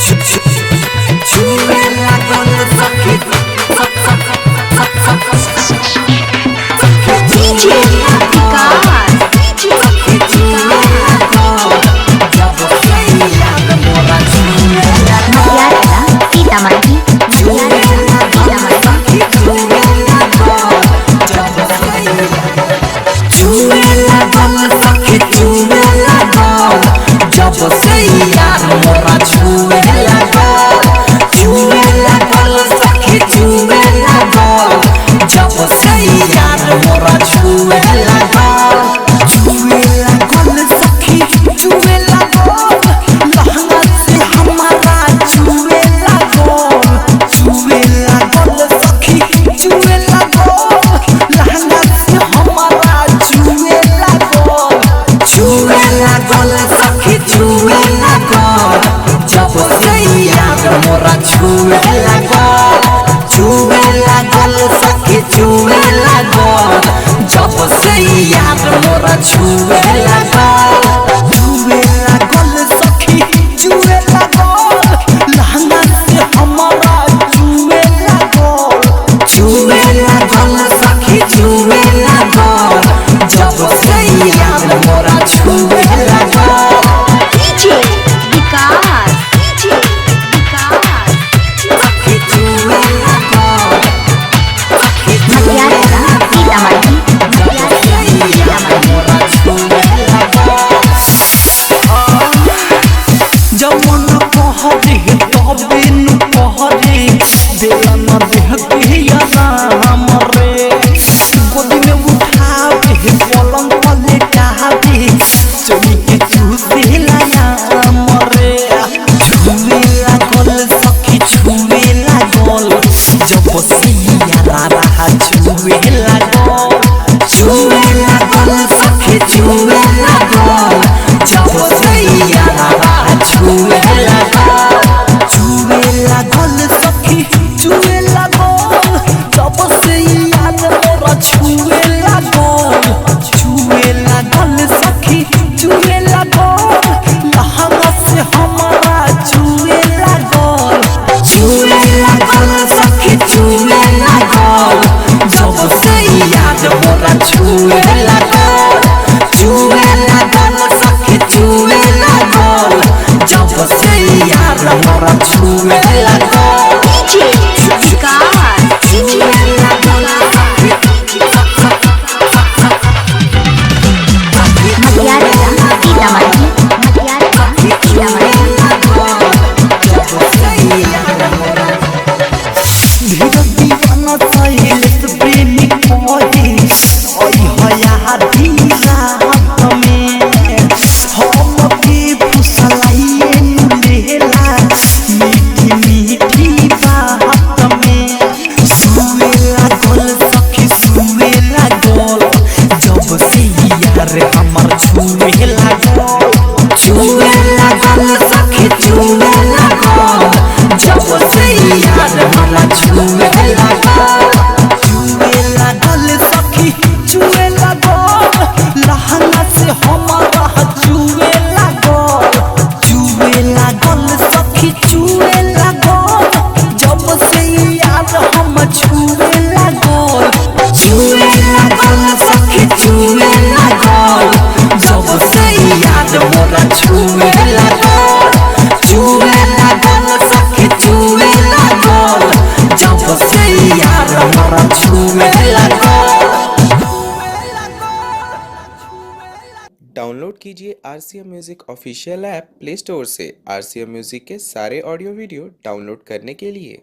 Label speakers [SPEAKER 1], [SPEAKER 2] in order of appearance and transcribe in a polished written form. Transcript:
[SPEAKER 1] छुए लागल सखी
[SPEAKER 2] डीजे विकास सीतामढ़ी
[SPEAKER 1] छुए लागल सखी छुए लागल जब से यार मोरा छुए लागल छुए लागल सखी छुए लागल जब से यार मोरा छुए लागल छुए लागल सखी छुए लागल लहंगा से हमारा छुए लागल सखी छुए लागल लहंगा से हमारा छुए लागल सखी छुए लागल जब से यार मोरा छुए लागल सखी छुए लागल जब से यार मोरा छुए लागल सखी छुए लागल लहंगा से हमारा छुए लागल सखी छुए लागल जब से यार मोरा छुए लागल
[SPEAKER 2] डीजे विकास
[SPEAKER 1] सखी छुए लागल
[SPEAKER 2] सीतामढ़ी
[SPEAKER 1] मोरा छुए जवन कहरे तबे न कहरे देला न देह के आराम रे गोदी में उठावे पलंग पर लेटावे चली के चूसे लायाम रे छुए लागल सखी छुए लागल जब से यारा रहा छुए लागल सखी छुए लागल जब से यारा रहा छुए लागल सखी छुए लागल जब से यार मोरा छुए लागल सखी छुए लागल लहंगा से हमारा छुए लागल सखी छुए लागल जब से यार मोरा छुए लागल सखी छुए लागल जब से यार मोरा छुए लागल
[SPEAKER 2] डीजे विकास
[SPEAKER 1] छुए लागल धीरज दीवाना सहेलिस प्रेमी कोई ओई हया धीरा हाथ में हम के फुसलाइए नुलेला मीठी मीठी बात में सुए लागल सखी सुए लागल जब से यार हमर छुए लागल सखी छुए लागल जब से यार हमरा छुए लागल सखी छुए लागल लहंगा से हमारा छुए लागल सखी छुए लागल जब से यार हम छुए लागल सखी छुए लागल जब से यार मोरा छुए लागल सखी छुए लागल जब से यार मोरा छुए लागल।
[SPEAKER 3] डाउनलोड कीजिए RCM music official app play store से। RCM म्यूजिक के सारे ऑडियो वीडियो डाउनलोड करने के लिए